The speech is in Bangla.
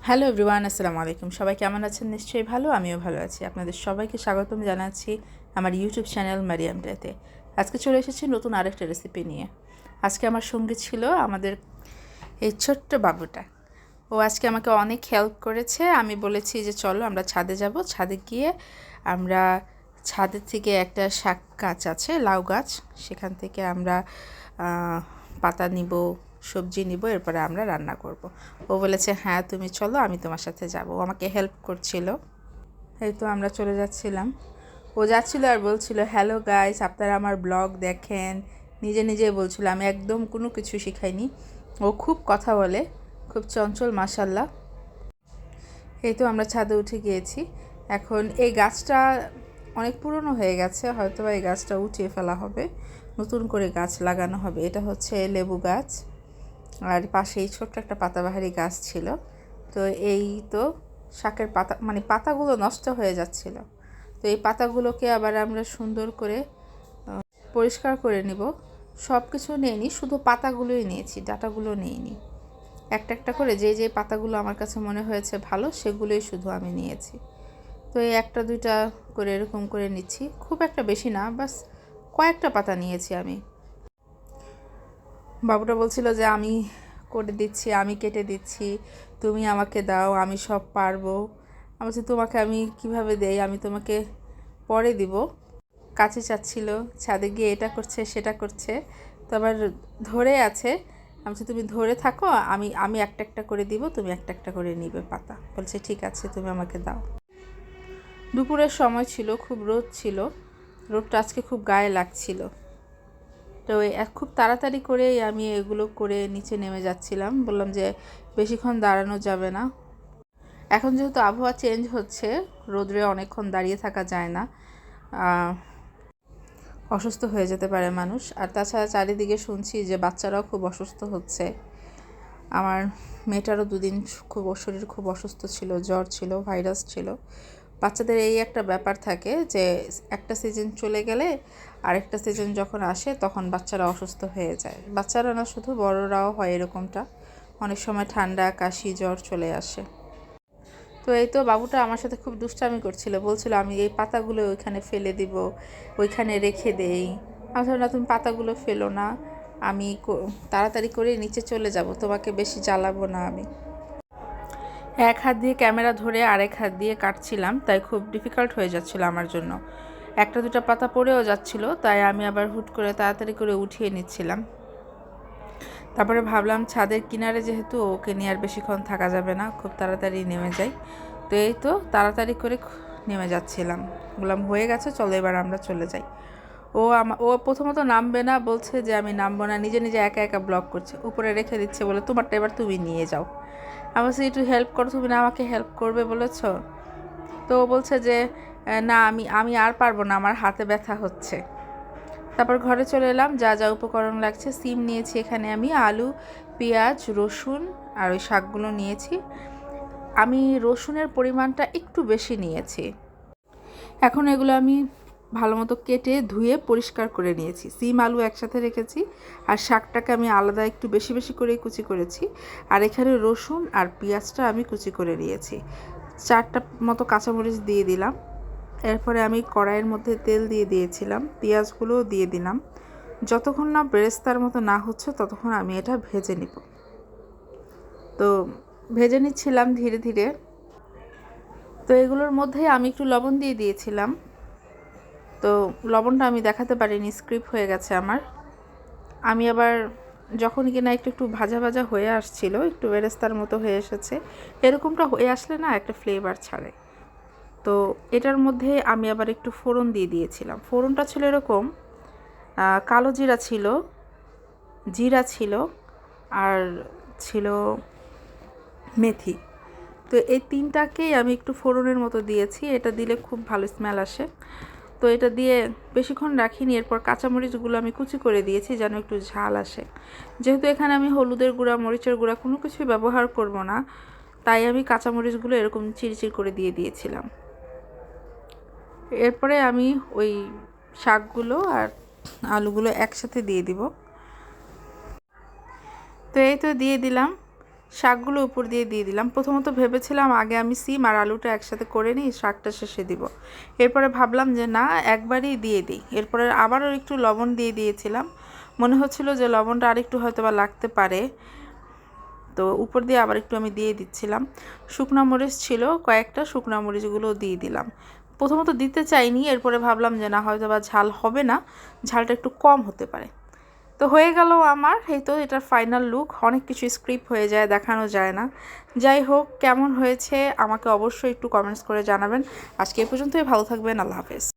হ্যালো এভরিওয়ান, আসসালামু আলাইকুম। সবাই কেমন আছেন? নিশ্চয়ই ভালো, আমিও ভালো আছি। আপনাদের সবাইকে স্বাগতম জানাচ্ছি আমার ইউটিউব চ্যানেল মারিয়াম ডেতে। আজকে চলে এসেছি নতুন আরেকটা রেসিপি নিয়ে। আজকে আমার সঙ্গী ছিল আমাদের এই ছোট্ট বাবুটা। ও আজকে আমাকে অনেক হেল্প করেছে। আমি বলেছি যে চলো আমরা ছাদে যাব। ছাদে গিয়ে আমরা ছাদের থেকে একটা শাক গাছ আছে, লাউ গাছ, সেখান থেকে আমরা পাতা নিব, সবজি নিব, এরপরে আমরা রান্না করব। ও বলেছে হ্যাঁ তুমি চলো, আমি তোমার সাথে যাব। ও আমাকে হেল্প করছিল। এই তো আমরা চলে যাচ্ছিলাম। ও যাচ্ছিল আর বলছিল হ্যালো গাইস, আপনারা আমার ব্লগ দেখেন। নিজে নিজে বলছিল, আমি একদম কোনো কিছু শিখাইনি। ও খুব কথা বলে, খুব চঞ্চল মাশাল্লাহ। এই তো আমরা ছাদে উঠে গিয়েছি। এখন এই গাছটা অনেক পুরনো হয়ে গেছে, হয়তো এই গাছটা উঠিয়ে ফেলা হবে, নতুন করে গাছ লাগানো হবে। এটা হচ্ছে লেবু গাছ, আর পাশেই ছোট্ট একটা পাতাবাহারি গাছ ছিল। তো এই তো শাকের পাতা, মানে পাতাগুলো নষ্ট হয়ে যাচ্ছিল। তো এই পাতাগুলোকে আবার আমরা সুন্দর করে পরিষ্কার করে নিব। সব কিছু নিইনি, শুধু পাতাগুলোই নিয়েছি, ডাঁটাগুলো নিইনি। একটা একটা করে যে যে পাতাগুলো আমার কাছে মনে হয়েছে ভালো, সেগুলোই শুধু আমি নিয়েছি। তো এই একটা দুইটা করে এরকম করে নিচ্ছি, খুব একটা বেশি না, বাস কয়েকটা পাতা নিয়েছি আমি। বাবুটা বলছিল যে আমি করে দিচ্ছি, আমি কেটে দিচ্ছি, তুমি আমাকে দাও, আমি সব পারবো। আমি বলছি তোমাকে আমি কিভাবে দেই, আমি তোমাকে পরে দিব। কাছে চাচ্ছিল, ছাদে গিয়ে এটা করছে সেটা করছে, তো আবার ধরে আছে। আমি বলছি তুমি ধরে থাকো, আমি আমি একটা একটা করে দিব, তুমি একটা একটা করে নিবে পাতা। বলছে ঠিক আছে, তুমি আমাকে দাও। দুপুরের সময় ছিল, খুব রোদ ছিল, রোদটা আজকে খুব গায়ে লাগছিল। তো খুব তাড়াতাড়ি করেই আমি এগুলো করে নিচে নেমে যাচ্ছিলাম। বললাম যে বেশিক্ষণ দাঁড়ানো যাবে না। এখন যেহেতু আবহাওয়া চেঞ্জ হচ্ছে, রোদে অনেকক্ষণ দাঁড়িয়ে থাকা যায় না, অসুস্থ হয়ে যেতে পারে মানুষ। আর তাছাড়া চারিদিকে শুনছি যে বাচ্চারাও খুব অসুস্থ হচ্ছে। আমার মেয়েটারও দুদিন খুব শরীর খুব অসুস্থ ছিল, জ্বর ছিল, ভাইরাস ছিল। বাচ্চাদের এই একটা ব্যাপার থাকে যে একটা সিজন চলে গেলে আরেকটা সিজন যখন আসে তখন বাচ্চারা অসুস্থ হয়ে যায়। বাচ্চারা না, শুধু বড়রাও হয় এরকমটা। অনেক সময় ঠান্ডা, কাশি, জ্বর চলে আসে। তো এই তো বাবুটা আমার সাথে খুব দুষ্টামি করছিল, বলছিল আমি এই পাতাগুলো ওইখানে ফেলে দিব, ওইখানে রেখে দেই। আমি বললাম না, তুমি পাতাগুলো ফেলো না, আমি তাড়াতাড়ি করে নিচে চলে যাব, তোমাকে বেশি জ্বালাবো না। আমি এক হাত দিয়ে ক্যামেরা ধরে আরেক হাত দিয়ে কাটছিলাম, তাই খুব ডিফিকাল্ট হয়ে যাচ্ছিল আমার জন্য। একটা দুটা পাতা পড়েও যাচ্ছিল, তাই আমি আবার হুট করে তাড়াতাড়ি করে উঠিয়ে নিচ্ছিলাম। তারপরে ভাবলাম ছাদের কিনারে যেহেতু, ওকে নিয়ে আর বেশিক্ষণ থাকা যাবে না, খুব তাড়াতাড়ি নেমে যাই। তো এই তো তাড়াতাড়ি করে নেমে যাচ্ছিলাম। বললাম হয়ে গেছে, চলো এবার আমরা চলে যাই। ও প্রথমত নামবে না, বলছে যে আমি নামবো না, নিজে নিজে একা একা ব্লক করছে, উপরে রেখে দিচ্ছে, বলে তোমারটা এবার তুমি নিয়ে যাও। আমি বলছি একটু হেল্প করো, তুমি না আমাকে হেল্প করবে বলেছ। তো ও বলছে যে না, আমি আমি আর পারবো না, আমার হাতে ব্যথা হচ্ছে। তারপর ঘরে চলে এলাম, যা যা উপকরণ লাগছে, সিম নিয়েছি এখানে আমি, আলু, পেঁয়াজ, রসুন, আর ওই শাকগুলো নিয়েছি। আমি রসুনের পরিমাণটা একটু বেশি নিয়েছি। এখন এগুলো আমি ভালো মতো কেটে ধুয়ে পরিষ্কার করে নিয়েছি। সিম আলু একসাথে রেখেছি, আর শাকটাকে আমি আলাদা একটু বেশি বেশি করেই কুচি করেছি। আর এখানে রসুন আর পেঁয়াজটা আমি কুচি করে নিয়েছি। 4টা মতো কাঁচামরিচ দিয়ে দিলাম। এরপরে আমি কড়াইয়ের মধ্যে তেল দিয়ে দিয়েছিলাম, পেঁয়াজগুলোও দিয়ে দিলাম। যতক্ষণ না বেরেস্তার মতো না হচ্ছে ততক্ষণ আমি এটা ভেজে নিব। তো ভেজে নিচ্ছিলাম ধীরে ধীরে। তো এগুলোর মধ্যে আমি একটু লবণ দিয়ে দিয়েছিলাম। তো লবণটা আমি দেখাতে পারিনি, স্ক্রিপ হয়ে গেছে আমার। আমি আবার যখন কিনা একটু একটু ভাজা ভাজা হয়ে আসছিল, একটু বেরেস্তার মতো হয়ে এসেছে, এরকমটা হয়ে আসলে না একটা ফ্লেভার ছাড়ে। তো এটার মধ্যে আমি আবার একটু ফোড়ন দিয়ে দিয়েছিলাম। ফোড়নটা ছিল এরকম, কালো জিরা ছিল, জিরা ছিল, আর ছিল মেথি। তো এই তিনটাকেই আমি একটু ফোড়নের মতো দিয়েছি, এটা দিলে খুব ভালো স্মেল আসে। তো এটা দিয়ে বেশিক্ষণ রাখিনি। এরপর কাঁচামরিচগুলো আমি কুচি করে দিয়েছি যেন একটু ঝাল আসে। যেহেতু এখানে আমি হলুদের গুঁড়া, মরিচের গুঁড়া কোনো কিছুই ব্যবহার করব না, তাই আমি কাঁচামরিচগুলো এরকম চিরচির করে দিয়ে দিয়েছিলাম। এরপরে আমি ওই শাকগুলো আর আলুগুলো একসাথে দিয়ে দিব। তো এই তো দিয়ে দিলাম। শাকগুলো উপর দিয়ে দিলাম। প্রথমত ভেবেছিলাম আগে আমি সিম আর আলুটা একসাথে করে নিই, শাকটা শেষে দিব। এরপরে ভাবলাম যে না, একবারই দিয়ে দিই। এরপরে আবারও একটু লবণ দিয়ে দিয়েছিলাম, মনে হচ্ছিল যে লবণটা আরেকটু হয়তো বা লাগতে পারে, তো উপর দিয়ে আবার একটু আমি দিয়ে দিচ্ছিলাম। শুকনো মরিচ ছিল কয়েকটা, শুকনো মরিচগুলো দিয়ে দিলাম। প্রথমত দিতে চাইনি, এরপরে ভাবলাম যে না, হয়তো বা ঝাল হবে না, ঝালটা একটু কম হতে পারে। তো হয়ে গেল আমার, এই তো এটার ফাইনাল লুক। অনেক কিছু স্ক্রিপ্ট হয়ে যায়, দেখানো যায় না। যাই হোক, কেমন হয়েছে আমাকে অবশ্যই একটু কমেন্টস করে জানাবেন। আজকে এ পর্যন্তই, ভালো থাকবেন, আল্লাহ হাফেজ।